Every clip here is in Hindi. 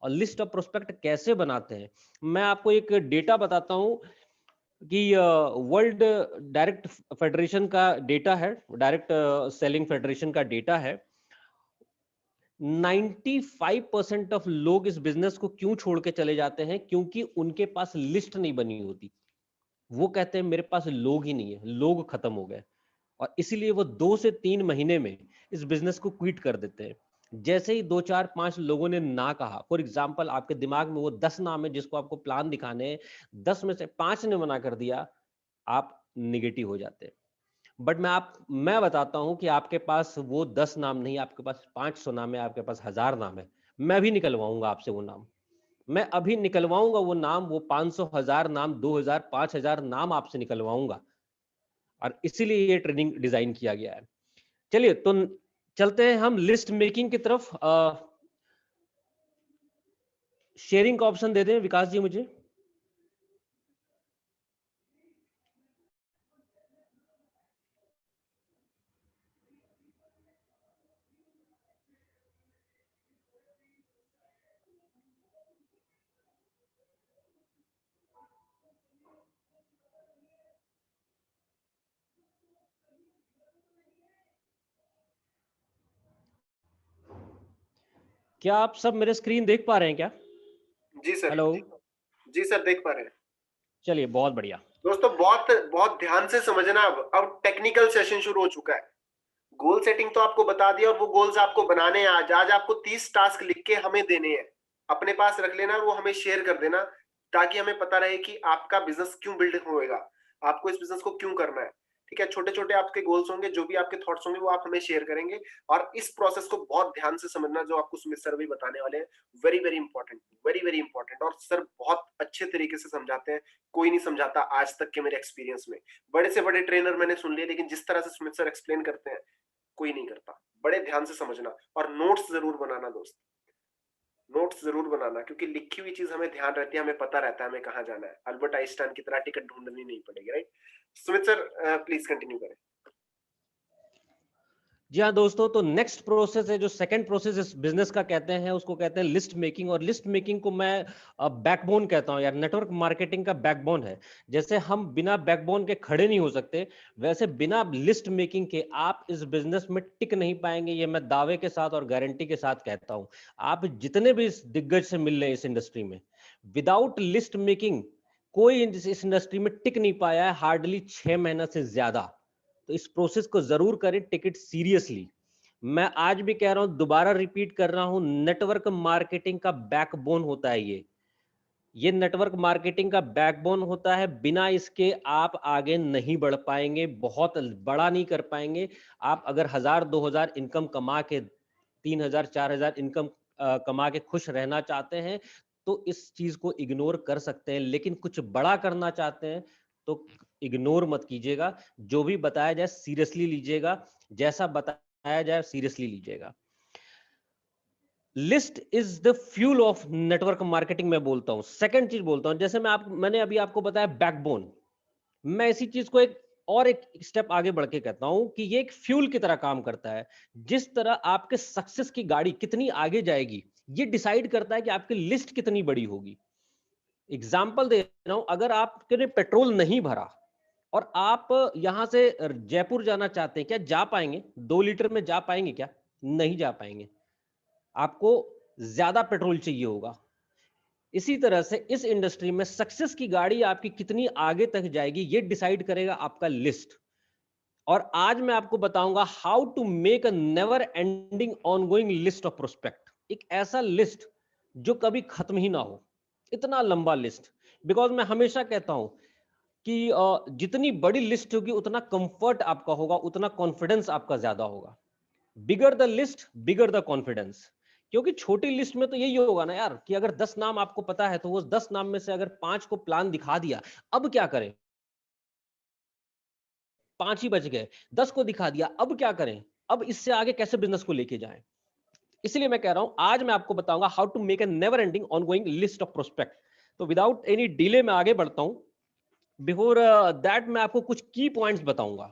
और लिस्ट ऑफ प्रोस्पेक्ट कैसे बनाते हैं, मैं आपको एक डेटा बताता हूं कि वर्ल्ड डायरेक्ट फेडरेशन का डेटा है, डायरेक्ट सेलिंग फेडरेशन का डेटा है। 95% ऑफ लोग इस बिजनेस को क्यों छोड़ के चले जाते हैं? क्योंकि उनके पास लिस्ट नहीं बनी होती। वो कहते हैं मेरे पास लोग ही नहीं है, लोग खत्म हो गए, और इसीलिए वो 2 से 3 महीने में इस बिजनेस को क्विट कर देते हैं। जैसे ही 2 4 5 लोगों ने ना कहा, फॉर एग्जांपल आपके दिमाग में वो 10 नाम है जिसको आपको प्लान दिखाने हैं, 10 में से 5 ने मना कर दिया, आप निगेटिव हो जाते हैं। बट मैं बताता हूं कि आपके पास वो 10 नाम नहीं, आपके पास 500 नाम है, आपके पास 1000 नाम है। मैं भी निकलवाऊंगा आपसे वो नाम, मैं अभी निकलवाऊंगा वो नाम, वो 500 1000 नाम, 2000 5000 नाम आपसे निकलवाऊंगा, और इसीलिए ये ट्रेनिंग डिजाइन किया गया है। चलिए तो चलते हैं हम लिस्ट मेकिंग की तरफ। शेयरिंग का ऑप्शन दे दें विकास जी मुझे। क्या आप सब मेरे स्क्रीन देख पा रहे हैं क्या? जी सर। हेलो। जी सर, देख पा रहे हैं। चलिए बहुत बढ़िया। दोस्तों बहुत बहुत ध्यान से समझना। अब टेक्निकल सेशन शुरू हो चुका है। गोल सेटिंग तो आपको बता दिया, और वो गोल्स आपको बनाने हैं। आज आज आपको 30 टास्क लिख के हमें देने हैं, अपने पास रख लेना और वो हमें शेयर कर देना, ताकि हमें पता रहे कि आपका बिजनेस क्यों बिल्ड होएगा, आपको इस बिजनेस को क्यों करना है। ठीक है, छोटे छोटे आपके गोल्स होंगे, जो भी आपके थॉट्स होंगे वो आप हमें शेयर करेंगे। और इस प्रोसेस को बहुत ध्यान से समझना, जो आपको सुमित सर भी बताने वाले हैं। Very very important, very very important. और सर बहुत अच्छे तरीके से समझाते हैं, कोई नहीं समझाता आज तक के मेरे एक्सपीरियंस में। बड़े से बड़े ट्रेनर मैंने सुन लिए, लेकिन जिस तरह से सुमित सर एक्सप्लेन करते हैं कोई नहीं करता। बड़े ध्यान से समझना, और नोट्स जरूर बनाना दोस्त, नोट्स जरूर बनाना, क्योंकि लिखी हुई चीज हमें ध्यान रहती है, हमें पता रहता है हमें कहाँ जाना है। अल्बर्ट आइंस्टाइन की तरह टिकट ढूंढनी नहीं पड़ेगी, right? Sumit sir please continue करें। जी हाँ दोस्तों, तो नेक्स्ट प्रोसेस है, जो सेकंड प्रोसेस इस बिजनेस का कहते हैं, उसको कहते हैं लिस्ट मेकिंग। और लिस्ट मेकिंग को मैं बैकबोन कहता हूँ यार, नेटवर्क मार्केटिंग का बैकबोन है। जैसे हम बिना बैकबोन के खड़े नहीं हो सकते, वैसे बिना लिस्ट मेकिंग के आप इस बिजनेस में टिक नहीं पाएंगे। ये मैं दावे के साथ और गारंटी के साथ कहता हूँ। आप जितने भी इस दिग्गज से मिल रहे हैं इस इंडस्ट्री में, विदाउट लिस्ट मेकिंग कोई इस इंडस्ट्री में टिक नहीं पाया है हार्डली 6 महीना से ज्यादा। तो इस प्रोसेस को जरूर करें, टिकट सीरियसली। मैं आज भी कह रहा हूं, दोबारा रिपीट कर रहा हूं, नेटवर्क मार्केटिंग का बैकबोन होता है ये नेटवर्क मार्केटिंग का बैकबोन होता है। बिना इसके आप आगे नहीं बढ़ पाएंगे, बहुत बड़ा नहीं कर पाएंगे। आप अगर 1000 2000 इनकम कमा के, 3000 4000 इनकम कमा के खुश रहना चाहते हैं तो इस चीज को इग्नोर कर सकते हैं, लेकिन कुछ बड़ा करना चाहते हैं तो इग्नोर मत कीजिएगा। जो भी बताया जाए सीरियसली लीजिएगा, जैसा बताया जाए सीरियसली लीजिएगा। List is the fuel of network marketing, मैं बोलता हूं। सेकंड चीज बोलता हूं, जैसे मैंने अभी आपको बताया बैकबोन, मैं इसी चीज को एक स्टेप आगे बढ़ के कहता हूं कि ये एक फ्यूल की तरह काम करता है। जिस तरह आपके सक्सेस की गाड़ी कितनी आगे जाएगी, ये डिसाइड करता है कि आपकी लिस्ट कितनी बड़ी होगी। एग्जाम्पल दे रहा हूं, अगर आपने पेट्रोल नहीं भरा और आप यहां से जयपुर जाना चाहते हैं, क्या जा पाएंगे? 2 लीटर में जा पाएंगे क्या? नहीं जा पाएंगे, आपको ज्यादा पेट्रोल चाहिए होगा। इसी तरह से इस इंडस्ट्री में सक्सेस की गाड़ी आपकी कितनी आगे तक जाएगी, ये डिसाइड करेगा आपका लिस्ट। और आज मैं आपको बताऊंगा how to make a never ending ongoing list of prospect. एक ऐसा लिस्ट जो कभी खत्म ही ना हो, इतना लंबा लिस्ट। बिकॉज मैं हमेशा कहता हूं कि जितनी बड़ी लिस्ट होगी उतना कंफर्ट आपका होगा, उतना कॉन्फिडेंस आपका ज्यादा होगा। Bigger the list bigger the confidence. क्योंकि छोटी लिस्ट में तो यही होगा ना यार, कि अगर 10 नाम आपको पता है तो वो 10 नाम में से अगर 5 को प्लान दिखा दिया, अब क्या करें? 5 ही बच गए। 10 को दिखा दिया, अब क्या करें? अब इससे आगे कैसे बिजनेस को लेके जाएं? इसलिए मैं कह रहा हूं, आज मैं आपको बताऊंगा how to make a never ending ongoing list of prospect. तो विदाउट एनी डिले मैं आगे बढ़ता हूं। बिफोर दैट मैं आपको कुछ की पॉइंट्स बताऊंगा,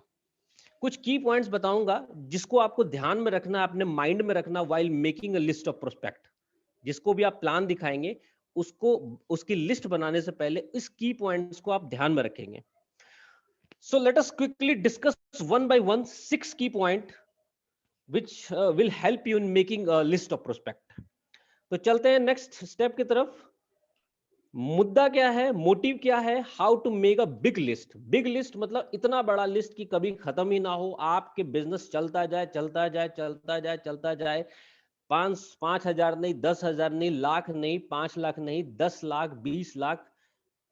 कुछ की पॉइंट्स बताऊंगा जिसको आपको ध्यान में रखना, अपने माइंड में रखना while making a list of prospect. जिसको भी आप प्लान दिखाएंगे उसको उसकी लिस्ट बनाने से पहले इस की पॉइंट्स को आप ध्यान में रखेंगे. So let us quickly discuss one by one 6 key point which will help you in making a list of prospect. तो चलते हैं नेक्स्ट स्टेप की तरफ. मुद्दा क्या है, मोटिव क्या है, how to make a big list. Big list मतलब इतना बड़ा लिस्ट कि कभी खत्म ही ना हो, आपके बिजनेस चलता जाए चलता जाए चलता जाए चलता जाए. 5,000 नहीं, 10,000 नहीं, लाख नहीं, 5 लाख नहीं, 10 लाख, 20 लाख,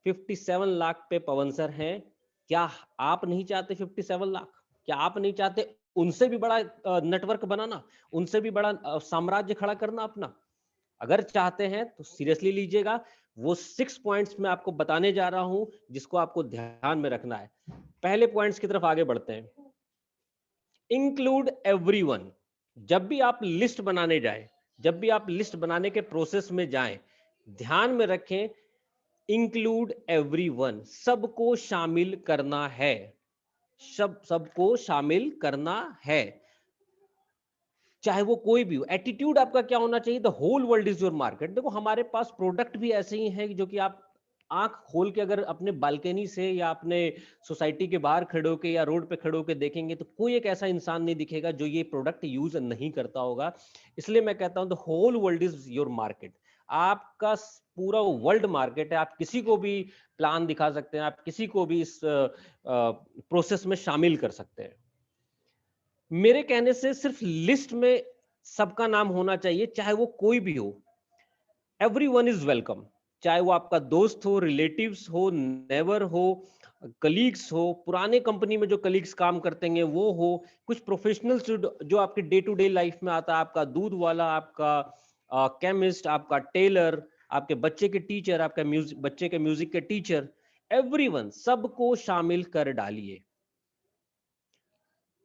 57 लाख पे पवन सर हैं. क्या आप नहीं चाहते 57 लाख? क्या आप नहीं चाहते उनसे भी बड़ा नेटवर्क बनाना, उनसे भी बड़ा साम्राज्य खड़ा करना अपना? अगर चाहते हैं तो सीरियसली लीजिएगा. वो 6 पॉइंट्स मैं आपको बताने जा रहा हूं जिसको आपको ध्यान में रखना है. पहले पॉइंट्स की तरफ आगे बढ़ते हैं. Include everyone. जब भी आप लिस्ट बनाने जाएं, जब भी आप लिस्ट बनाने के प्रोसेस में जाएं, ध्यान में रखें इंक्लूड एवरीवन. सबको शामिल करना है, सबको शामिल करना है, चाहे वो कोई भी हो. एटीट्यूड आपका क्या होना चाहिए? The whole world is your market. देखो हमारे पास प्रोडक्ट भी ऐसे ही हैं जो कि आप आंख खोल के अगर अपने बालकनी से या अपने सोसाइटी के बाहर खड़े होके या रोड पे खड़े होके देखेंगे तो कोई एक ऐसा इंसान नहीं दिखेगा जो ये प्रोडक्ट यूज नहीं करता होगा. इसलिए मैं कहता हूं the whole world is your market. आपका पूरा वर्ल्ड मार्केट है. आप किसी को भी प्लान दिखा सकते हैं, आप किसी को भी इस प्रोसेस में शामिल कर सकते हैं. मेरे कहने से सिर्फ लिस्ट में सबका नाम होना चाहिए, चाहे वो कोई भी हो. Everyone is welcome. चाहे वो आपका दोस्त हो, रिलेटिव्स हो, नेबर हो, कलीग्स हो, पुराने कंपनी में जो कलीग्स काम करते हैं वो हो, कुछ प्रोफेशनल्स जो आपके डे टू डे लाइफ में आता है, आपका दूध वाला, आपका केमिस्ट, आपका टेलर, आपके बच्चे के टीचर, आपका बच्चे के म्यूजिक के टीचर. एवरीवन, सबको शामिल कर डालिए.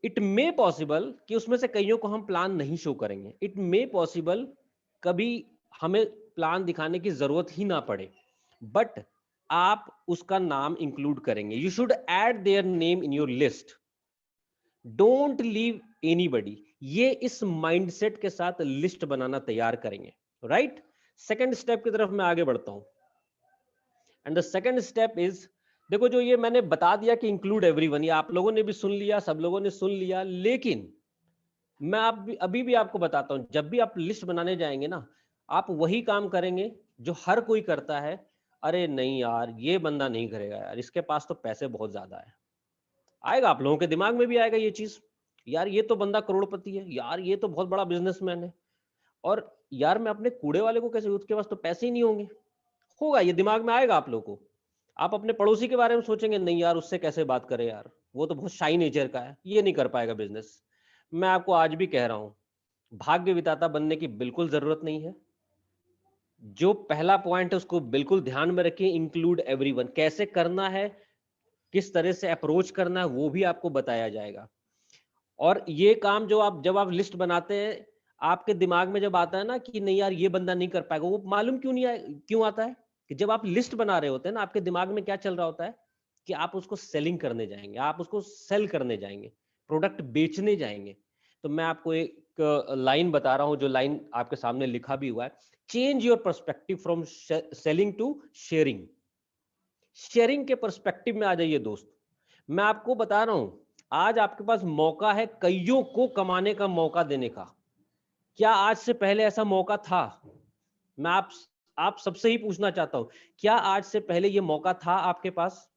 इट मे पॉसिबल कि उसमें से कईयों को हम प्लान नहीं शो करेंगे. इट मे पॉसिबल कभी हमें प्लान दिखाने की जरूरत ही ना पड़े, बट आप उसका नाम इंक्लूड करेंगे. You should add their name in your list. Don't leave anybody. ये इस माइंडसेट के साथ लिस्ट बनाना तैयार करेंगे. राइट. सेकेंड स्टेप की तरफ मैं आगे बढ़ता हूं. And the second step is, देखो जो ये मैंने बता दिया कि इंक्लूड एवरीवन, ये आप लोगों ने भी सुन लिया, सब लोगों ने सुन लिया, लेकिन मैं अभी भी आपको बताता हूं, जब भी आप लिस्ट बनाने जाएंगे ना, आप वही काम करेंगे जो हर कोई करता है. अरे नहीं यार, ये बंदा नहीं करेगा यार, इसके पास तो पैसे बहुत ज्यादा है. आएगा, आप लोगों के दिमाग में भी आएगा ये चीज. यार ये तो बंदा करोड़पति है, यार ये तो बहुत बड़ा बिजनेसमैन है, और यार मैं अपने कूड़े वाले को कैसे, उसके पास तो पैसे ही नहीं होंगे. होगा, ये दिमाग में आएगा आप लोगों को. आप अपने पड़ोसी के बारे में सोचेंगे, नहीं यार उससे कैसे बात करें यार, वो तो बहुत शाई नेचर का है, ये नहीं कर पाएगा बिजनेस. मैं आपको आज भी कह रहा हूं, भाग्य विधाता बनने की बिल्कुल जरूरत नहीं है. जो पहला पॉइंट है उसको बिल्कुल ध्यान में रखिए, इंक्लूड एवरीवन. कैसे करना है, किस तरह से अप्रोच करना है, वो भी आपको बताया जाएगा. और ये काम जो आप जब आप लिस्ट बनाते हैं, आपके दिमाग में जब आता है ना कि नहीं यार ये बंदा नहीं कर पाएगा, वो मालूम क्यों नहीं क्यों आता है कि जब आप लिस्ट बना रहे होते हैं ना, आपके दिमाग में क्या चल रहा होता है कि आप उसको सेलिंग करने जाएंगे, आप उसको सेल करने जाएंगे, प्रोडक्ट बेचने जाएंगे. तो मैं आपको एक लाइन बता रहा हूं, जो लाइन आपके सामने लिखा भी हुआ है. Change your perspective from selling to sharing. Sharing के पर्सपेक्टिव में आ जाइए दोस्त. मैं आपको बता रहा हूं, आज आपके पास मौका है कईयों को कमाने का मौका देने का. क्या आज से पहले ऐसा मौका था? मैं आप सबसे ही पूछना चाहता हूं, क्या आज से पहले ये मौका था आपके पास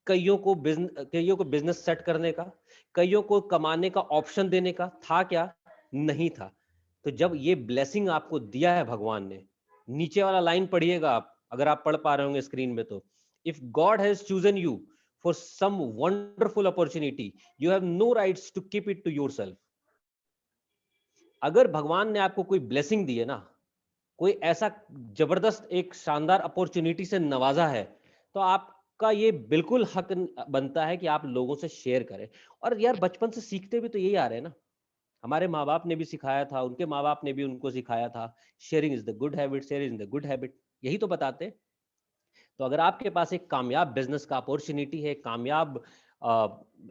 कईयों को बिजनेस सेट करने का, कईयों को कमाने का ऑप्शन देने का? था क्या? नहीं था. तो जब ये ब्लेसिंग आपको दिया है भगवान ने, नीचे वाला लाइन पढ़िएगा आप, अगर आप पढ़ पा रहे होंगे स्क्रीन में, तो if God has chosen you for some wonderful opportunity, you have no rights to keep it to yourself. अगर भगवान ने आपको कोई ब्लेसिंग दी है ना, कोई ऐसा जबरदस्त एक शानदार अपॉर्चुनिटी से नवाजा है, तो आपका ये बिल्कुल हक बनता है कि आप लोगों से शेयर करें. और यार बचपन से सीखते भी तो यही आ रहे हैं ना, हमारे माँ बाप ने भी सिखाया था, उनके माँ बाप ने भी उनको सिखाया था, sharing is the good habit, sharing is the good habit, यही तो बताते. तो अगर आपके पास एक कामयाब बिजनेस का अपॉर्चुनिटी है, कामयाब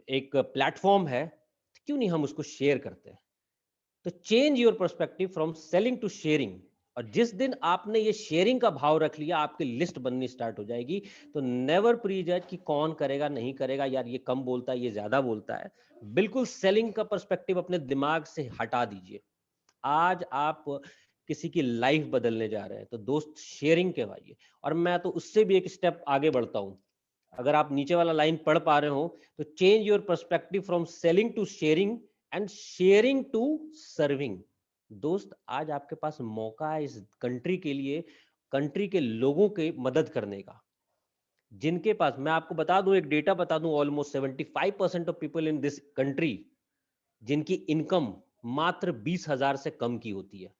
एक प्लेटफॉर्म है, तो क्यों नहीं हम उसको शेयर करते हैं. तो change your perspective from selling to sharing. और जिस दिन आपने ये शेयरिंग का भाव रख लिया, आपकी लिस्ट बननी स्टार्ट हो जाएगी। तो नेवर प्री जज कि कौन करेगा नहीं करेगा, यार ये कम बोलता है, ये ज्यादा बोलता है। बिल्कुल सेलिंग का पर्सपेक्टिव अपने दिमाग से हटा दीजिए। आज आप किसी की लाइफ बदलने जा रहे हैं, तो दोस्त शेयरिंग करवाइए। और मैं तो उससे भी एक स्टेप आगे बढ़ता हूं। अगर आप नीचे वाला लाइन पढ़ पा रहे हो, तो change your perspective from selling to sharing and sharing to serving. दोस्त, आज आपके पास मौका है इस कंट्री के लिए, कंट्री के लोगों के मदद करने का। जिनके पास, मैं आपको बता दूं, एक डेटा बता दूं, almost 75% of people in this country जिनकी इनकम मात्र 20,000 से कम की होती है।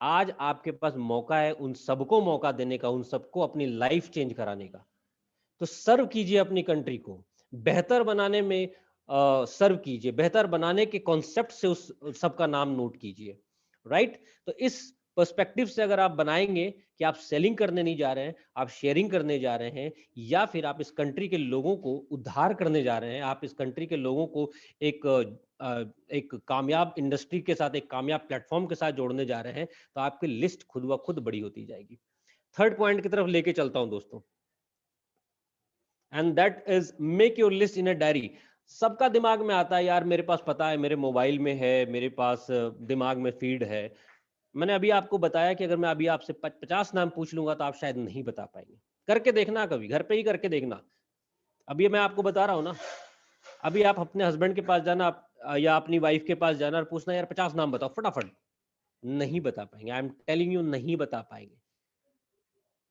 आज आपके पास मौका है उन सबको मौका देने का, उन सबको अपनी लाइफ चेंज कराने का। तो सर्व कीजिए अपनी कंट्री को, बेहतर बनाने में सर्व कीजिए, बेहतर बनाने के कॉन्सेप्ट से उस सबका नाम नोट कीजिए। राइट? तो इस पर्सपेक्टिव से अगर आप बनाएंगे कि आप सेलिंग करने नहीं जा रहे हैं, आप शेयरिंग करने जा रहे हैं, या फिर आप इस कंट्री के लोगों को उद्धार करने जा रहे हैं, आप इस कंट्री के लोगों को एक एक कामयाब इंडस्ट्री के साथ, एक कामयाब प्लेटफॉर्म के साथ जोड़ने जा रहे हैं, तो आपकी लिस्ट खुद ब खुद बड़ी होती जाएगी। थर्ड पॉइंट की तरफ लेके चलता हूं दोस्तों, and that is make your list in a diary. सबका दिमाग में आता है, यार मेरे पास पता है, मेरे मोबाइल में है, मेरे पास दिमाग में फीड है। मैंने अभी आपको बताया कि अगर मैं अभी आपसे 50 नाम पूछ लूंगा तो आप शायद नहीं बता पाएंगे। करके देखना, कभी घर पे ही करके देखना। अभी मैं आपको बता रहा हूं ना, अभी आप अपने हस्बैंड के पास जाना, या अपनी वाइफ के पास जाना और पूछना, यार 50 नाम बताओ, फटाफट नहीं बता पाएंगे। आई एम टेलिंग यू, नहीं बता पाएंगे।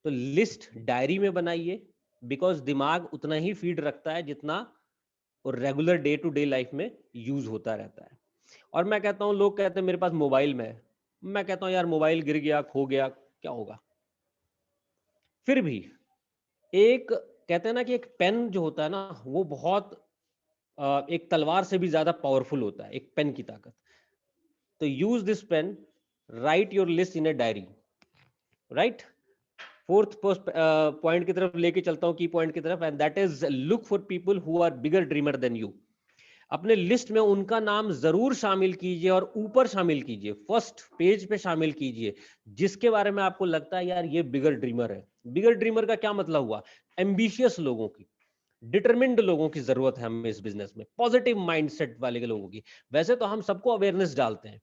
तो लिस्ट डायरी में बनाइए, बिकॉज दिमाग उतना ही फीड रखता है जितना और regular day to day life में यूज होता रहता है। और मैं कहता हूं, लोग कहते हैं मेरे पास मोबाइल में है, मैं कहता हूं यार मोबाइल गिर गया, खो गया, क्या होगा? फिर भी एक, कहते हैं ना कि एक पेन जो होता है ना, वो बहुत एक तलवार से भी ज्यादा पावरफुल होता है, एक पेन की ताकत। तो use this pen, write your list in a diary. Right? Fourth point की तरफ लेके चलता हूं, की पॉइंट की तरफ, and that is look for people who are bigger dreamer than you. अपने लिस्ट में उनका नाम जरूर शामिल कीजिए, और ऊपर शामिल कीजिए, फर्स्ट पेज पे शामिल कीजिए, जिसके बारे में आपको लगता है यार ये बिगर ड्रीमर है। बिगर ड्रीमर का क्या मतलब हुआ? एम्बिशियस लोगों की, डिटरमिन्ड लोगों की जरूरत है हमें इस बिजनेस में, पॉजिटिव माइंडसेट वाले लोगों की। वैसे तो हम सबको अवेयरनेस डालते हैं,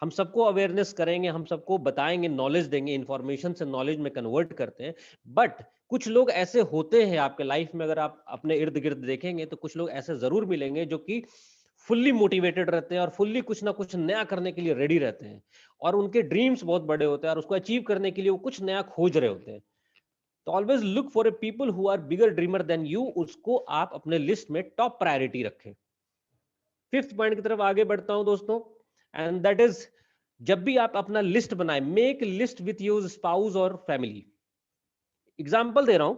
हम सबको अवेयरनेस करेंगे, हम सबको बताएंगे, नॉलेज देंगे, इंफॉर्मेशन से नॉलेज में कन्वर्ट करते हैं। बट कुछ लोग ऐसे होते हैं आपके लाइफ में, अगर आप अपने इर्द गिर्द देखेंगे तो कुछ लोग ऐसे जरूर मिलेंगे जो कि फुल्ली मोटिवेटेड रहते हैं और फुल्ली कुछ ना कुछ नया करने के लिए रेडी रहते हैं, और उनके ड्रीम्स बहुत बड़े होते हैं, और उसको अचीव करने के लिए वो कुछ नया खोज रहे होते हैं। तो always look for a people who are bigger dreamer than you, उसको आप अपने लिस्ट में टॉप प्रायोरिटी रखें। फिफ्थ पॉइंट की तरफ आगे बढ़ता हूं दोस्तों, एंड दैट इज, जब भी आप अपना लिस्ट बनाएं, make list with your spouse और फैमिली। एग्जाम्पल दे रहा हूं,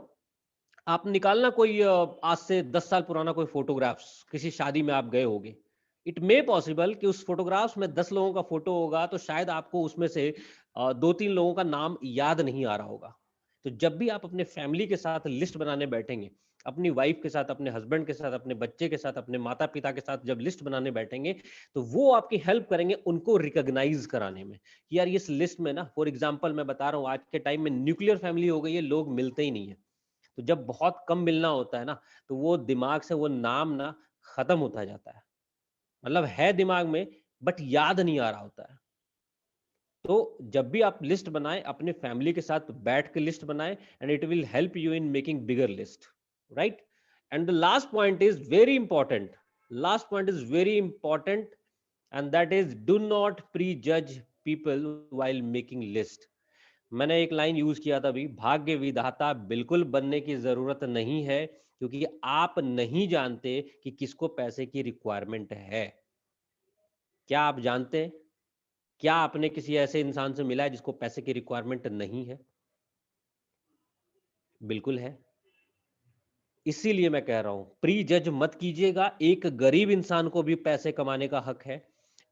आप निकालना कोई आज से 10 साल पुराना कोई फोटोग्राफ्स, किसी शादी में आप गए होंगे। इट मे पॉसिबल कि उस फोटोग्राफ्स में 10 लोगों का फोटो होगा, तो शायद आपको उसमें से 2-3 लोगों का नाम याद नहीं आ रहा होगा। तो जब भी आप अपने फैमिली के साथ लिस्ट बनाने बैठेंगे, अपनी वाइफ के साथ, अपने हस्बैंड के साथ, अपने बच्चे के साथ, अपने माता पिता के साथ जब लिस्ट बनाने बैठेंगे, तो वो आपकी हेल्प करेंगे उनको रिकॉग्नाइज कराने में कि यार इस लिस्ट में ना, फॉर एग्जांपल मैं बता रहा हूँ, आज के टाइम में न्यूक्लियर फैमिली हो गई है, लोग मिलते ही नहीं है। तो जब बहुत कम मिलना होता है ना, तो वो दिमाग से वो नाम ना खत्म होता जाता है, मतलब है दिमाग में बट याद नहीं आ रहा होता है। तो जब भी आप लिस्ट बनाएं, अपने फैमिली के साथ बैठ के लिस्ट बनाएं, and it will help you in making bigger list. Right? And the last point is very important, last point is very important, and that is do not pre जज पीपल व्हाइल मेकिंग लिस्ट। मैंने एक लाइन यूज किया था अभी, भाग्य विधाता बिल्कुल बनने की जरूरत नहीं है, क्योंकि आप नहीं जानते कि किसको पैसे की रिक्वायरमेंट है। क्या आप जानते हैं? क्या आपने किसी ऐसे इंसान से मिला है जिसको पैसे की रिक्वायरमेंट नहीं है? बिल्कुल है। इसीलिए मैं कह रहा हूं, प्री जज मत कीजिएगा। एक गरीब इंसान को भी पैसे कमाने का हक है,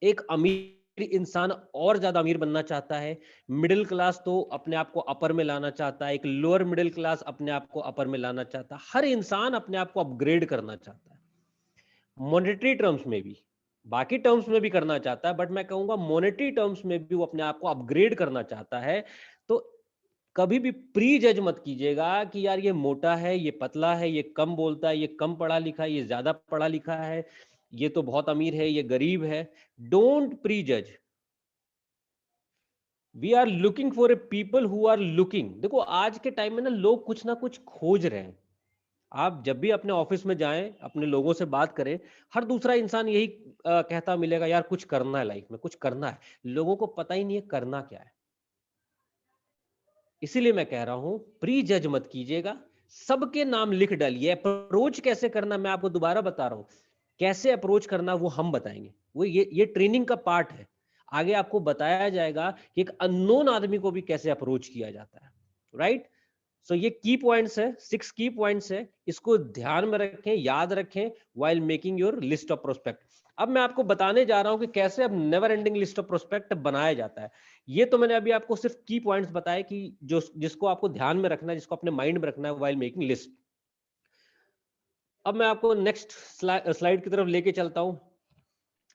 एक अमीर इंसान और ज्यादा अमीर बनना चाहता है, मिडिल क्लास तो अपने आप को अपर में लाना चाहता है, एक लोअर मिडिल क्लास अपने आप को अपर में लाना चाहता है, हर इंसान अपने आप को अपग्रेड करना चाहता है, मॉनेटरी टर्म्स में भी। बाकी टर्म्स में भी करना चाहता है, बट मैं कहूंगा मॉनेटरी टर्म्स में भी वो अपने आप को अपग्रेड करना चाहता है, तो कभी भी प्री जज मत कीजिएगा कि यार ये मोटा है, ये पतला है, ये कम बोलता है, ये कम पढ़ा लिखा है, ये ज्यादा पढ़ा लिखा है, ये तो बहुत अमीर है, ये गरीब है। Don't prejudge. We are looking for a people who are looking. देखो आज के टाइम में लोग कुछ ना कुछ खोज रहे हैं। आप जब भी अपने ऑफिस में जाएं, अपने लोगों से बात करें, हर दूसरा इंसान यही कहता मिलेगा, यार कुछ करना है लाइफ में, कुछ करना है। लोगों को पता ही नहीं है करना क्या है। इसीलिए मैं कह रहा हूं प्री जज मत कीजिएगा, सबके नाम लिख डालिए। अप्रोच कैसे करना मैं आपको दोबारा बता रहा हूं, कैसे अप्रोच करना वो हम बताएंगे। वो ये ट्रेनिंग का पार्ट है। आगे आपको बताया जाएगा कि एक अननोन आदमी को भी कैसे अप्रोच किया जाता है, राइट। सो ये की पॉइंट्स है, 6 की पॉइंट्स है, इसको ध्यान में रखें, याद रखें while making your list of prospect. अब मैं आपको बताने जा रहा हूं कि कैसे अब never ending list of prospect बनाया जाता है। ये तो मैंने अभी आपको सिर्फ की पॉइंट्स बताए कि जो जिसको आपको ध्यान में रखना है, जिसको अपने माइंड में रखना है व्हाइल मेकिंग लिस्ट। अब मैं आपको नेक्स्ट स्लाइड की तरफ लेके चलता हूं।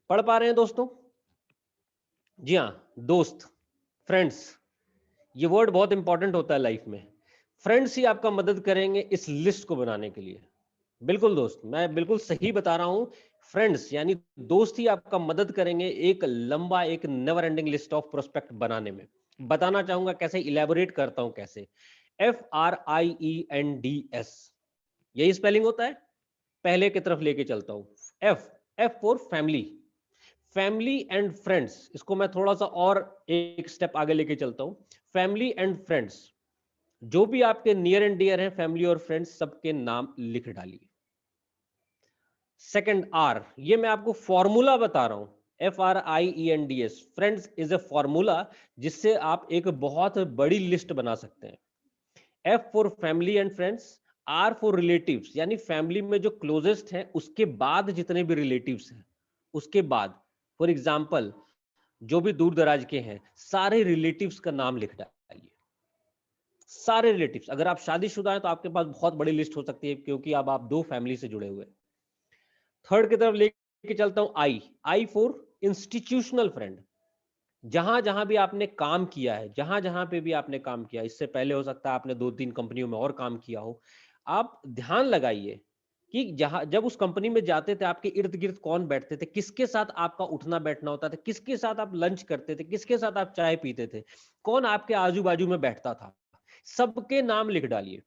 पढ़ पा रहे हैं दोस्तों? जी हाँ दोस्त, फ्रेंड्स, ये वर्ड बहुत इंपॉर्टेंट होता है लाइफ में। फ्रेंड्स ही आपका मदद करेंगे इस लिस्ट को बनाने के लिए। बिल्कुल दोस्त, मैं बिल्कुल सही बता रहा हूं। फ्रेंड्स यानी दोस्त ही आपका मदद करेंगे एक लंबा, एक never ending list of prospect बनाने में। बताना चाहूंगा कैसे, इलेबोरेट करता हूं कैसे। FRIENDS, यही स्पेलिंग होता है। पहले की तरफ लेके चलता हूं। F for family, family and friends. इसको मैं थोड़ा सा और एक स्टेप आगे लेके चलता हूं। फैमिली एंड फ्रेंड्स, जो भी आपके नियर एंड डियर हैं, फैमिली और फ्रेंड्स, सबके नाम लिख डालिए। सेकंड आर, ये मैं आपको फॉर्मूला बता रहा हूं। FRIENDS, friends is a formula जिससे आप एक बहुत बड़ी लिस्ट बना सकते हैं। F for family and friends, R for relatives, यानी फैमिली में जो क्लोजेस्ट है उसके बाद जितने भी रिलेटिव्स हैं उसके बाद। फॉर एग्जाम्पल जो भी दूर दराज के हैं, सारे रिलेटिव्स का नाम लिख डालिए। सारे रिलेटिव्स। अगर आप शादीशुदा हैं तो आपके पास बहुत बड़ी लिस्ट हो सकती है, क्योंकि अब आप 2 फैमिली से जुड़े हुए। थर्ड की तरफ लेके चलता हूं, आई फॉर इंस्टीट्यूशनल फ्रेंड। जहां जहां भी आपने काम किया है, जहां जहां पे भी आपने काम किया, इससे पहले हो सकता है आपने 2-3 कंपनियों में और काम किया हो, आप ध्यान लगाइए कि जहां जब उस कंपनी में जाते थे आपके इर्द गिर्द कौन बैठते थे, किसके साथ आपका उठना बैठना होता था, किसके साथ आप लंच करते थे, किसके साथ आप चाय पीते थे, कौन आपके आजू बाजू में बैठता था, सबके नाम लिख डालिए।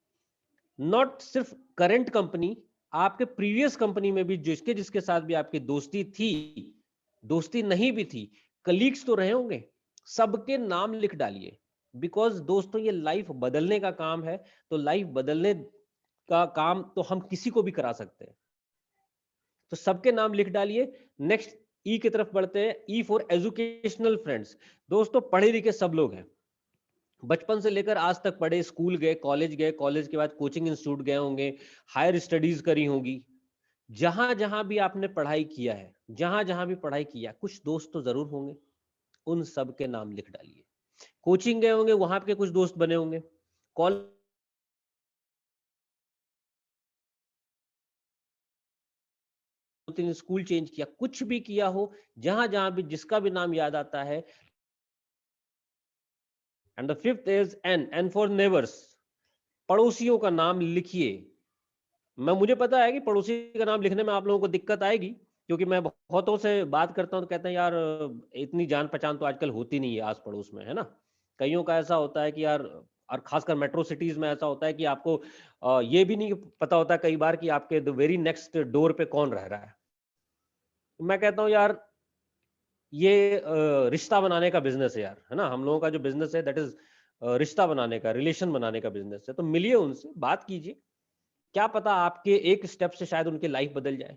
नॉट सिर्फ करंट कंपनी, आपके प्रीवियस कंपनी में भी जिसके जिसके साथ भी आपकी दोस्ती थी, दोस्ती नहीं भी थी, कलीग्स तो रहे होंगे, सबके नाम लिख डालिए। बिकॉज दोस्तों ये लाइफ बदलने का काम है, तो लाइफ बदलने का काम तो हम किसी को भी करा सकते हैं, तो सबके नाम लिख डालिए। नेक्स्ट ई की तरफ बढ़ते हैं, ई फॉर एजुकेशनल फ्रेंड्स। दोस्तों पढ़े लिखे सब लोग हैं, बचपन से लेकर आज तक पढ़े, स्कूल गए, कॉलेज के बाद कोचिंग इंस्टीट्यूट गए होंगे, हायर स्टडीज करी होंगी। जहां जहां भी आपने पढ़ाई किया है, जहां जहां भी पढ़ाई किया, कुछ दोस्त तो जरूर होंगे, उन सब के नाम लिख डालिए। कोचिंग गए होंगे, वहां पे कुछ दोस्त बने होंगे, कॉलेज स्कूल चेंज किया, कुछ भी किया हो, जहां जहां भी जिसका भी नाम याद आता है। And the fifth is an for neighbours, पड़ोसियों का नाम लिखिए। मुझे पता है कि पड़ोसी का नाम लिखने में आप लोगों को दिक्कत आएगी, क्योंकि मैं बहुतों से बात करता हूं तो कहते हैं यार इतनी जान पहचान तो आजकल होती नहीं है आस पड़ोस में, है ना। कईयों का ऐसा होता है कि यार, और खासकर मेट्रो सिटीज में ऐसा होता है कि आपको ये भी नहीं पता होता कई बार कि आपके द वेरी नेक्स्ट डोर पे कौन रह रहा है। मैं कहता हूँ यार ये रिश्ता बनाने का बिजनेस है यार, है ना। हम लोगों का जो बिजनेस है दैट इज रिश्ता बनाने का, रिलेशन बनाने का बिजनेस है। तो मिलिए उनसे, बात कीजिए, क्या पता आपके एक स्टेप से शायद उनकी लाइफ बदल जाए।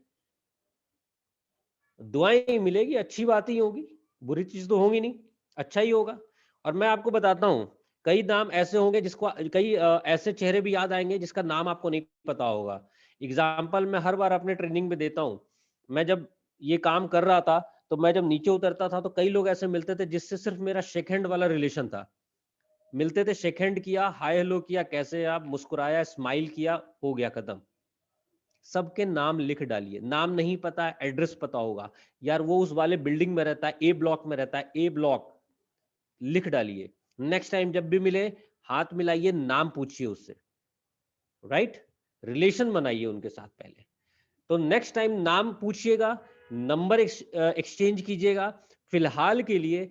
दुआएं मिलेगी, अच्छी बात ही होगी, बुरी चीज तो होगी नहीं, अच्छा ही होगा। और मैं आपको बताता हूँ, कई नाम ऐसे होंगे जिसको, कई ऐसे चेहरे भी याद आएंगे जिसका नाम आपको नहीं पता होगा। एग्जाम्पल मैं हर बार अपने ट्रेनिंग में देता हूँ। मैं जब ये काम कर रहा था, तो मैं जब नीचे उतरता था तो कई लोग ऐसे मिलते थे जिससे सिर्फ मेरा शेक हैंड वाला रिलेशन था। मिलते थे, शेक हैंड किया, हाय हेलो किया, कैसे आप, मुस्कुराया, स्माइल किया, हो गया खत्म। सबके नाम लिख डालिए। नाम नहीं पता, एड्रेस पता होगा, यार वो उस वाले बिल्डिंग में रहता है, ए ब्लॉक में रहता है, ए ब्लॉक लिख डालिए। नेक्स्ट टाइम जब भी मिले, हाथ मिलाइए, नाम पूछिए उससे, राइट? रिलेशन बनाइए उनके साथ पहले। तो नेक्स्ट टाइम नाम पूछिएगा, नंबर एक्सचेंज कीजिएगा। फिलहाल के लिए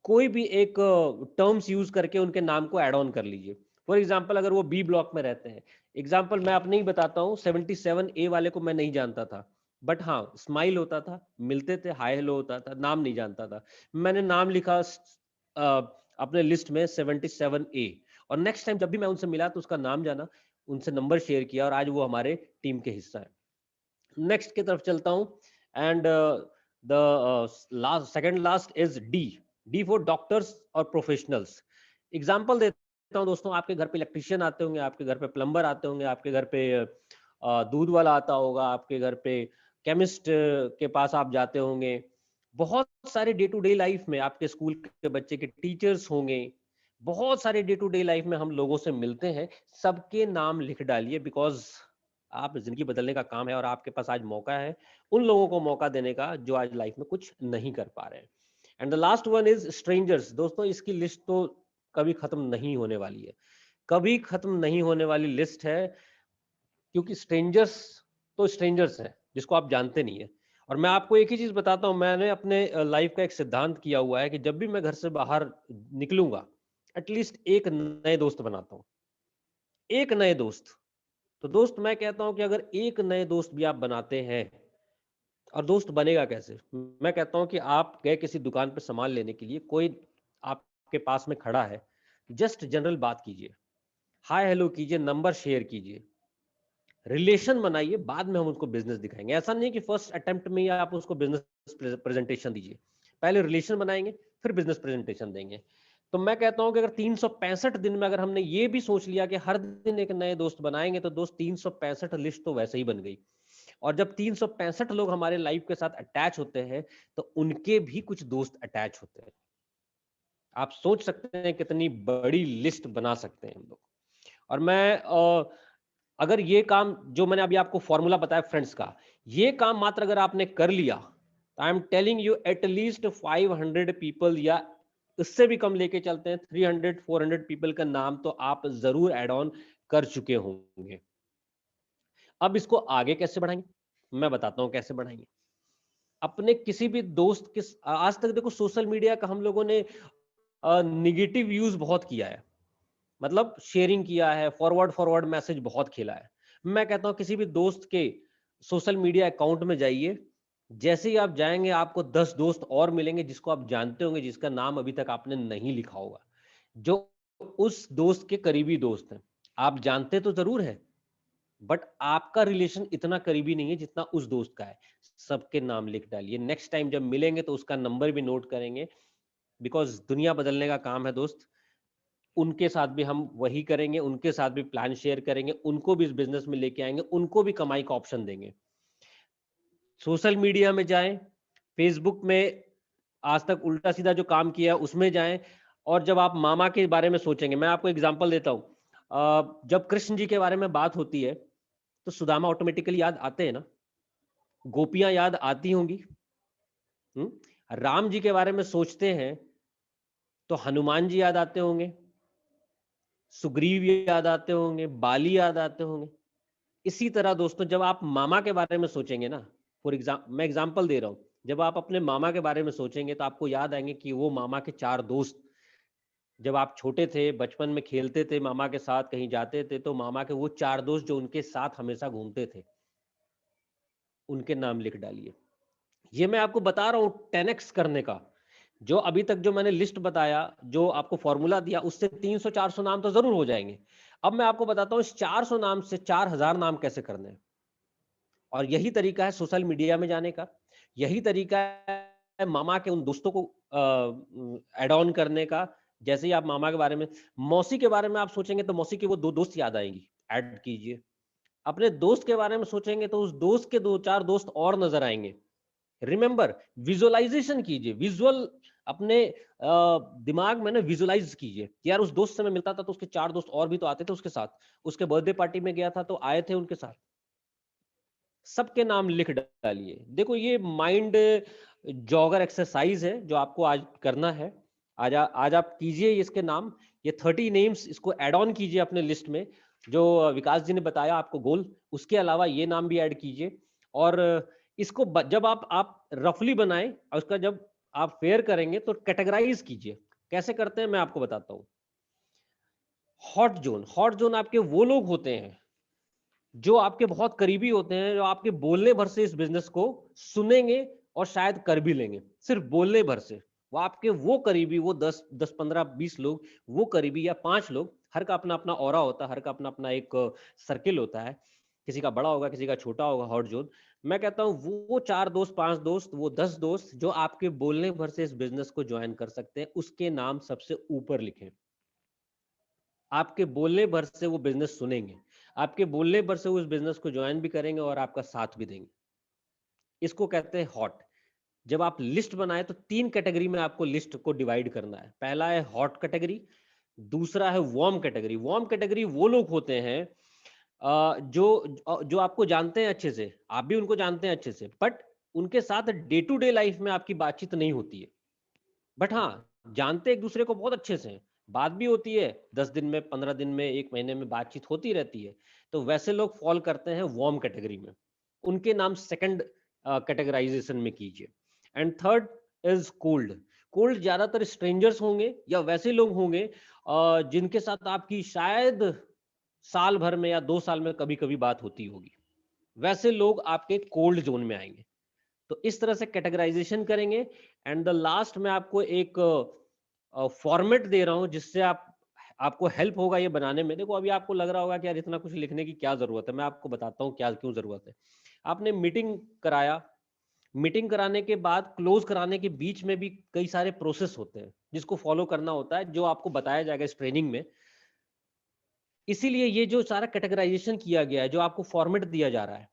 कोई भी एक टर्म्स यूज करके उनके नाम को ऐड ऑन कर लीजिए। फॉर एग्जांपल अगर वो बी ब्लॉक में रहते हैं, एग्जांपल मैं अपने ही बताता हूँ, 77A वाले को मैं नहीं जानता था, बट हाँ स्माइल होता था, मिलते थे, हाय हेलो होता था, नाम नहीं जानता था। मैंने नाम लिखा अपने लिस्ट में 77A, और नेक्स्ट टाइम जब भी मैं उनसे मिला तो उसका नाम जाना, उनसे नंबर शेयर किया, और आज वो हमारे टीम के हिस्सा है। नेक्स्ट की तरफ चलता हूं, and the last, second last is D. D for doctors और प्रोफेशनल्स। एग्जांपल देता हूं दोस्तों, आपके घर पे इलेक्ट्रिशियन आते होंगे, आपके घर पे प्लम्बर आते होंगे, आपके घर पे दूध वाला आता होगा, आपके घर पे केमिस्ट के पास आप जाते होंगे, बहुत सारे डे टू डे लाइफ में आपके स्कूल के बच्चे के टीचर्स होंगे, बहुत सारे डे टू डे लाइफ में हम लोगों से मिलते हैं। सबके नाम लिख डालिए, बिकॉज आप जिंदगी बदलने का काम है और आपके पास आज मौका है उन लोगों को मौका देने का जो आज लाइफ में कुछ नहीं कर पा रहे हैं। And the last one is strangers. दोस्तों इसकी लिस्ट तो कभी खत्म नहीं होने वाली है, कभी खत्म नहीं होने वाली लिस्ट है, क्योंकि स्ट्रेंजर्स तो स्ट्रेंजर्स हैं जिसको आप जानते नहीं है। और मैं आपको एक ही चीज बताता हूं, मैंने अपने लाइफ का एक सिद्धांत किया हुआ है कि जब भी मैं घर से बाहर निकलूंगा, एटलीस्ट एक नए दोस्त बनाता हूं, एक नए दोस्त। तो दोस्त मैं कहता हूं कि अगर एक नए दोस्त भी आप बनाते हैं, और दोस्त बनेगा कैसे, मैं कहता हूं कि आप गए किसी दुकान पर सामान लेने के लिए, कोई आपके पास में खड़ा है, जस्ट जनरल बात कीजिए, हाय हेलो कीजिए, नंबर शेयर कीजिए, रिलेशन बनाइए, बाद में हम उसको बिजनेस दिखाएंगे। ऐसा नहीं कि फर्स्ट अटेम्प्ट में ही आप उसको बिजनेस प्रेजेंटेशन दीजिए, पहले रिलेशन बनाएंगे फिर बिजनेस प्रेजेंटेशन देंगे। तो मैं कहता हूं कि अगर 365 दिन में अगर हमने ये भी सोच लिया कि हर दिन एक नए दोस्त बनाएंगे, तो दोस्त 365 लिस्ट तो वैसे ही बन गई। और जब 365 लोग हमारे लाइफ के साथ अटैच होते हैं, तो उनके भी कुछ दोस्त अटैच होते हैं। आप सोच सकते हैं कितनी बड़ी लिस्ट बना सकते हैं हम लोग। और मैं अगर ये काम जो मैंने अभी आपको फॉर्मूला बताया फ्रेंड्स का, ये काम मात्र अगर आपने कर लिया, I am telling you at least 500 people, या इससे भी कम लेके चलते हैं, 300-400 पीपल का नाम तो आप जरूर ऐड ऑन कर चुके होंगे। अब इसको आगे कैसे बढ़ाएंगे, मैं बताता हूं कैसे बढ़ाएंगे। अपने किसी भी दोस्त के, आज तक देखो सोशल मीडिया का हम लोगों ने निगेटिव यूज बहुत किया है, मतलब शेयरिंग किया है, फॉरवर्ड फॉरवर्ड मैसेज बहुत खेला है। मैं कहता हूं किसी भी दोस्त के सोशल मीडिया अकाउंट में जाइए, जैसे ही आप जाएंगे आपको 10 दोस्त और मिलेंगे जिसको आप जानते होंगे, जिसका नाम अभी तक आपने नहीं लिखा होगा, जो उस दोस्त के करीबी दोस्त हैं। आप जानते तो जरूर है, बट आपका रिलेशन इतना करीबी नहीं है जितना उस दोस्त का है। सबके नाम लिख डालिए, नेक्स्ट टाइम जब मिलेंगे तो उसका नंबर भी नोट करेंगे, बिकॉज दुनिया बदलने का काम है दोस्त। उनके साथ भी हम वही करेंगे, उनके साथ भी प्लान शेयर करेंगे, उनको भी इस बिजनेस में लेके आएंगे, उनको भी कमाई का ऑप्शन देंगे। सोशल मीडिया में जाएं, फेसबुक में आज तक उल्टा सीधा जो काम किया उसमें जाएं, और जब आप मामा के बारे में सोचेंगे, मैं आपको एग्जांपल देता हूं, जब कृष्ण जी के बारे में बात होती है तो सुदामा ऑटोमेटिकली याद आते हैं ना, गोपियां याद आती होंगी। राम जी के बारे में सोचते हैं तो हनुमान जी याद आते होंगे, सुग्रीव याद आते होंगे, बाली याद आते होंगे। इसी तरह दोस्तों जब आप मामा के बारे में सोचेंगे ना, मैं एग्जांपल दे रहा हूं, जब आप अपने मामा के बारे में सोचेंगे तो आपको याद आएंगे कि वो मामा के 4 दोस्त, जब आप छोटे थे, बचपन में खेलते थे मामा के साथ, कहीं जाते थे, तो मामा के वो 4 दोस्त जो उनके साथ हमेशा घूमते थे, उनके नाम लिख डालिए। ये मैं आपको बता रहा हूं 10x करने का। जो अभी तक जो मैंने लिस्ट बताया, जो आपको फॉर्मूला दिया, उससे 300-400 नाम तो जरूर हो जाएंगे। अब मैं आपको बताता हूं इस 400 नाम से 4000 नाम कैसे करने हैं। और यही तरीका है सोशल मीडिया में जाने का, यही तरीका है मामा के उन दोस्तों को ऐड ऑन करने का। जैसे ही आप मामा के बारे में, मौसी के बारे में आप सोचेंगे तो मौसी के वो 2 दोस्त याद आएंगी, ऐड कीजिए। अपने दोस्त के बारे में सोचेंगे तो उस दोस्त के 2-4 दोस्त और नजर आएंगे। रिमेंबर, विजुअलाइजेशन कीजिए, विजुअल अपने दिमाग में ना विजुअलाइज कीजिए कि यार उस दोस्त से मैं मिलता था तो उसके 4 दोस्त और भी तो आते थे उसके साथ, उसके बर्थडे पार्टी में गया था तो आए थे उनके साथ। सबके नाम लिख डालिए। देखो ये माइंड जॉगर एक्सरसाइज है जो आपको आज करना है। आज आप कीजिए इसके नाम, ये 30 नेम्स इसको ऐड ऑन कीजिए अपने लिस्ट में, जो विकास जी ने बताया आपको गोल, उसके अलावा ये नाम भी ऐड कीजिए। और इसको जब आप रफली बनाएं और उसका जब आप फेयर करेंगे तो कैटेगराइज कीजिए। कैसे करते हैं मैं आपको बताता हूं। हॉट जोन आपके वो लोग होते हैं जो आपके बहुत करीबी होते हैं, जो आपके बोलने भर से इस बिजनेस को सुनेंगे और शायद कर भी लेंगे, सिर्फ बोलने भर से। वो आपके वो करीबी, वो 10 15 20 लोग, वो करीबी या 5 लोग, हर का अपना अपना ऑरा होता है, हर का अपना अपना एक सर्किल होता है, किसी का बड़ा होगा किसी का छोटा होगा हॉट जोन। मैं कहता हूं वो 4 दोस्त 5 दोस्त, वो 10 दोस्त जो आपके बोलने भर से इस बिजनेस को ज्वाइन कर सकते हैं, उसके नाम सबसे ऊपर लिखें। आपके बोलने भर से वो बिजनेस सुनेंगे, आपके बोलने भर से वो उस बिजनेस को ज्वाइन भी करेंगे और आपका साथ भी देंगे। इसको कहते हैं हॉट। जब आप लिस्ट बनाए तो 3 कैटेगरी में आपको लिस्ट को डिवाइड करना है। पहला है हॉट कैटेगरी, दूसरा है वार्म कैटेगरी। वार्म कैटेगरी वो लोग होते हैं जो आपको जानते हैं अच्छे से, आप भी उनको जानते हैं अच्छे से, बट उनके साथ डे टू डे लाइफ में आपकी बातचीत नहीं होती है, बट हाँ जानते एक दूसरे को बहुत अच्छे से हैं, बात भी होती है, 10 दिन में 15 दिन में 1 महीने में बातचीत होती रहती है। तो वैसे लोग फॉल करते हैं वार्म कैटेगरी में, उनके नाम सेकंड कैटेगराइजेशन में कीजिए। And third is cold. Cold ज्यादातर स्ट्रेंजर्स होंगे या वैसे लोग होंगे जिनके साथ आपकी शायद साल भर में या 2 साल में कभी कभी बात होती होगी, वैसे लोग आपके कोल्ड जोन में आएंगे। तो इस तरह से कैटेगराइजेशन करेंगे। एंड द लास्ट में आपको एक फॉर्मेट दे रहा हूं जिससे आपको हेल्प होगा ये बनाने में। देखो अभी आपको लग रहा होगा कि यार इतना कुछ लिखने की क्या जरूरत है, मैं आपको बताता हूँ क्या क्यों जरूरत है। आपने मीटिंग कराया, मीटिंग कराने के बाद क्लोज कराने के बीच में भी कई सारे प्रोसेस होते हैं जिसको फॉलो करना होता है, जो आपको बताया जाएगा इस ट्रेनिंग में। इसीलिए ये जो सारा कैटेगराइजेशन किया गया है, जो आपको फॉर्मेट दिया जा रहा है,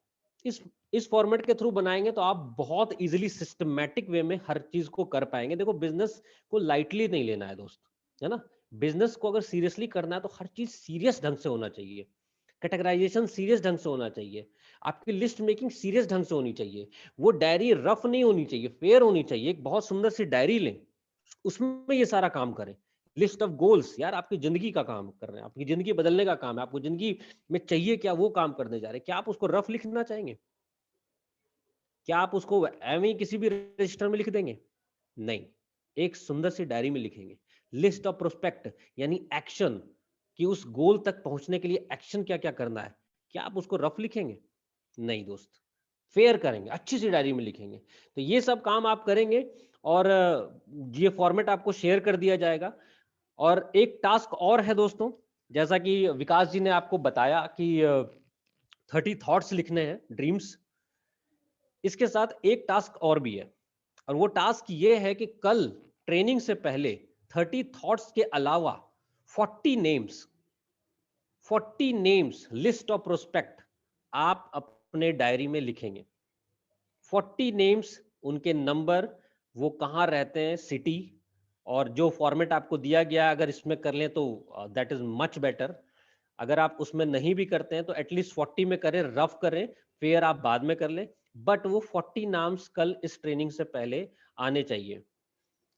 इस फॉर्मेट के थ्रू बनाएंगे तो आप बहुत इजीली सिस्टमैटिक वे में हर चीज को कर पाएंगे। देखो बिजनेस को लाइटली नहीं लेना है दोस्त, है ना। बिजनेस को अगर सीरियसली करना है तो हर चीज सीरियस ढंग से होना चाहिए, कैटेगराइजेशन सीरियस ढंग से होना चाहिए, आपकी लिस्ट मेकिंग सीरियस ढंग से होनी चाहिए, वो डायरी रफ नहीं होनी चाहिए, फेयर होनी चाहिए। एक बहुत सुंदर सी डायरी लें, उसमें ये सारा काम करें। लिस्ट ऑफ गोल्स, यार आपकी जिंदगी का काम कर रहे हैं, आपकी जिंदगी बदलने का काम है, आपको जिंदगी में चाहिए क्या वो काम करने जा रहे हैं। क्या आप उसको रफ लिखना चाहेंगे? क्या आप उसको एवं किसी भी रजिस्टर में लिख देंगे? नहीं, एक सुंदर सी डायरी में लिखेंगे। लिस्ट ऑफ प्रोस्पेक्ट यानी एक्शन, कि उस गोल तक पहुंचने के लिए एक्शन क्या क्या करना है। क्या आप उसको रफ लिखेंगे? नहीं दोस्त, फेयर करेंगे, अच्छी सी डायरी में लिखेंगे। तो ये सब काम आप करेंगे और ये फॉर्मेट आपको शेयर कर दिया जाएगा। और एक टास्क और है दोस्तों, जैसा कि विकास जी ने आपको बताया कि 30 थॉट्स लिखने हैं, ड्रीम्स। इसके साथ एक टास्क और भी है, और वो टास्क ये है कि कल ट्रेनिंग से पहले 30 थॉट्स के अलावा 40 नेम्स लिस्ट ऑफ प्रोस्पेक्ट आप अपने डायरी में लिखेंगे। 40 नेम्स, उनके नंबर, वो कहाँ रहते हैं, सिटी, और जो फॉर्मेट आपको दिया गया अगर इसमें कर लें तो दैट इज मच बेटर। अगर आप उसमें नहीं भी करते हैं तो एटलीस्ट 40 में करें, रफ करें, फिर आप बाद में कर लें, बट वो 40 नाम्स कल इस ट्रेनिंग से पहले आने चाहिए।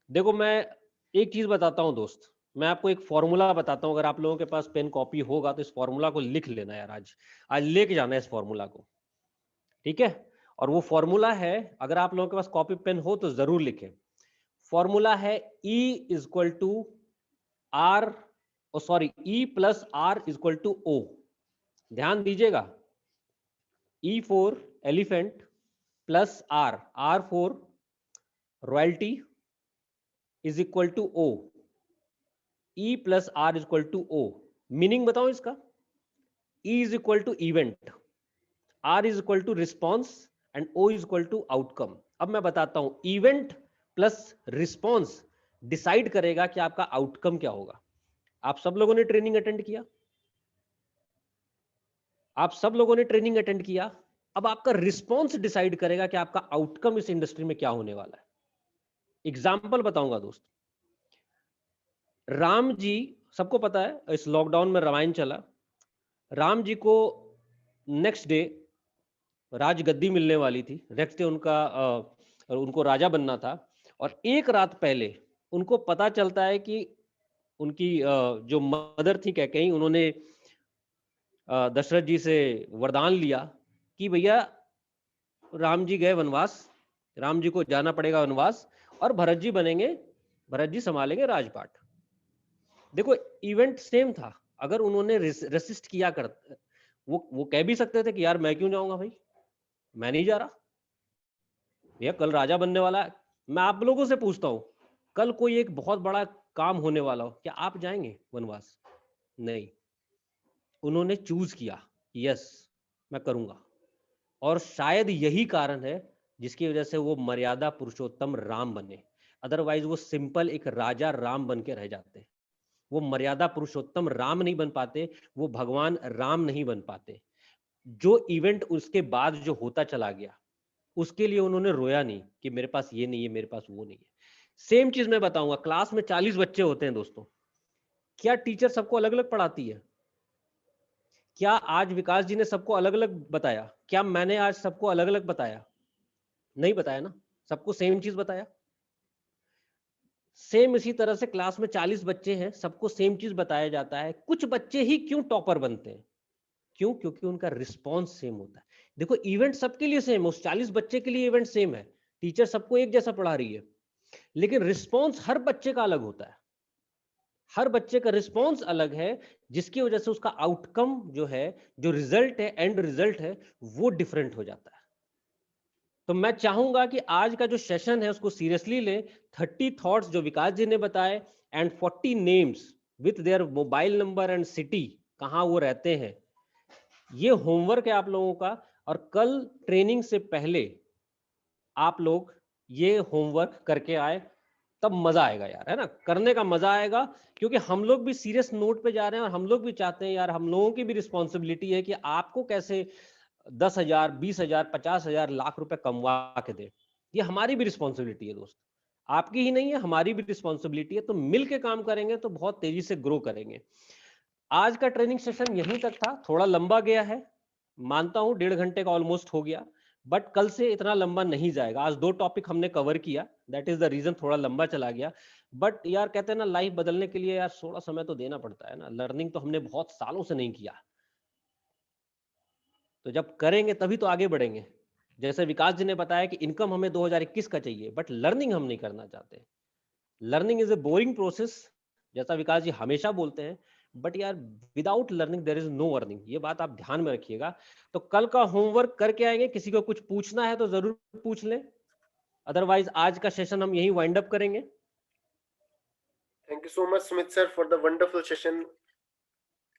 देखो मैं एक चीज बताता हूं दोस्त, मैं आपको एक फॉर्मूला बताता हूं, अगर आप लोगों के पास पेन कॉपी होगा तो इस फॉर्मूला को लिख लेना यार, आज लेके जाना है इस फॉर्मूला को, ठीक है। और वो फॉर्मूला है, अगर आप लोगों के पास कॉपी पेन हो तो जरूर लिखें। फॉर्मूला है E equal to R, E plus R equal to O। ध्यान दीजिएगा, E for elephant plus R for royalty is equal to O। E plus R equal to O। Meaning बताओ इसका। E is equal to event, R is equal to response and O is equal to outcome. अब मैं बताता हूं, इवेंट प्लस रिस्पॉन्स डिसाइड करेगा कि आपका आउटकम क्या होगा। आप सब लोगों ने ट्रेनिंग अटेंड किया, आप सब लोगों ने ट्रेनिंग अटेंड किया, अब आपका रिस्पॉन्स डिसाइड करेगा कि आपका आउटकम इस इंडस्ट्री में क्या होने वाला है। एग्जाम्पल बताऊंगा दोस्त, राम जी, सबको पता है इस लॉकडाउन में रामायण चला, राम जी को नेक्स्ट डे राजगद्दी मिलने वाली थी, नेक्स्ट डे उनको राजा बनना था, और एक रात पहले उनको पता चलता है कि उनकी जो मदर थी कैकेयी, उन्होंने दशरथ जी से वरदान लिया कि भैया राम जी गए वनवास, राम जी को जाना पड़ेगा वनवास, और भरत जी बनेंगे, भरत जी संभालेंगे राजपाट। देखो इवेंट सेम था, अगर उन्होंने रेसिस्ट किया कर, वो कह भी सकते थे कि यार मैं क्यों जाऊंगा भाई, मैं नहीं जा रहा, भैया कल राजा बनने वाला है। मैं आप लोगों से पूछता हूं, कल कोई एक बहुत बड़ा काम होने वाला हो, क्या आप जाएंगे वनवास? नहीं, उन्होंने चूज किया, यस मैं करूंगा। और शायद यही कारण है जिसकी वजह से वो मर्यादा पुरुषोत्तम राम बने, अदरवाइज वो सिंपल एक राजा राम बन के रह जाते, वो मर्यादा पुरुषोत्तम राम नहीं बन पाते, वो भगवान राम नहीं बन पाते। जो इवेंट उसके बाद जो होता चला गया, उसके लिए उन्होंने रोया नहीं कि मेरे पास ये नहीं है, मेरे पास वो नहीं है। सेम चीज मैं बताऊंगा, क्लास में 40 बच्चे होते हैं दोस्तों, क्या टीचर सबको अलग अलग पढ़ाती है? क्या आज विकास जी ने सबको अलग अलग बताया? क्या मैंने आज सबको अलग अलग बताया? नहीं बताया ना, सबको सेम चीज बताया। सेम इसी तरह से क्लास में 40 बच्चे हैं, सबको सेम चीज बताया जाता है। कुछ बच्चे ही क्यों टॉपर बनते हैं? क्यों? क्योंकि उनका रिस्पॉन्स सेम होता है। देखो इवेंट सबके लिए सेम है, उस 40 बच्चे के लिए इवेंट सेम है, टीचर सबको एक जैसा पढ़ा रही है, लेकिन रिस्पॉन्स हर बच्चे का अलग होता है, हर बच्चे का रिस्पॉन्स अलग है, जिसकी वजह से उसका आउटकम जो है, जो रिजल्ट है, एंड रिजल्ट है, वो डिफरेंट हो जाता है। तो मैं चाहूंगा कि आज का जो सेशन है उसको सीरियसली लें। 30 थॉट्स जो विकास जी ने बताए and 40 names with their mobile number and city, कहां वो रहते हैं, ये होमवर्क है आप लोगों का। और कल ट्रेनिंग से पहले आप लोग ये होमवर्क करके आए, तब मजा आएगा यार, है ना, करने का मजा आएगा। क्योंकि हम लोग भी सीरियस नोट पे जा रहे हैं, और हम लोग भी चाहते हैं यार, हम लोगों की भी रिस्पॉन्सिबिलिटी है कि आपको कैसे 10,000, 20,000, 50,000, लाख रुपए कमवा के दे। ये हमारी भी रिस्पॉन्सिबिलिटी है दोस्त, आपकी ही नहीं है, हमारी भी रिस्पॉन्सिबिलिटी है। तो मिल के काम करेंगे तो बहुत तेजी से ग्रो करेंगे। आज का ट्रेनिंग सेशन यहीं तक था, थोड़ा लंबा गया है, मानता हूं 1.5 घंटे का ऑलमोस्ट हो गया, बट कल से इतना लंबा नहीं जाएगा। आज 2 टॉपिक हमने कवर किया, दैट इज द रीजन थोड़ा लंबा चला गया। बट यार कहते हैं ना, लाइफ बदलने के लिए यार थोड़ा समय तो देना पड़ता है ना, लर्निंग तो हमने बहुत सालों से नहीं किया, तो जब करेंगे तभी तो आगे बढ़ेंगे। जैसे विकास जी ने बताया कि इनकम हमें 2021 का चाहिए, बट लर्निंग हम नहीं करना चाहते। Learning is a boring process, जैसा विकास जी हमेशा बोलते हैं, बट यार without learning there is no earning, ये बात आप ध्यान में रखिएगा। तो कल का होमवर्क करके आएंगे, किसी को कुछ पूछना है तो जरूर पूछ लें, अदरवाइज आज का सेशन हम यहीं वाइंड अप करेंगे। Thank you so much Sumit sir for the wonderful session.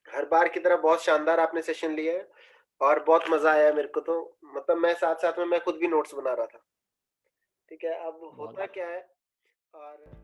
हर बार की तरह बहुत शानदार आपने सेशन लिया है और बहुत मजा आया मेरे को। तो मतलब मैं साथ साथ में मैं खुद भी नोट्स बना रहा था। ठीक है, अब बहुत होता क्या है और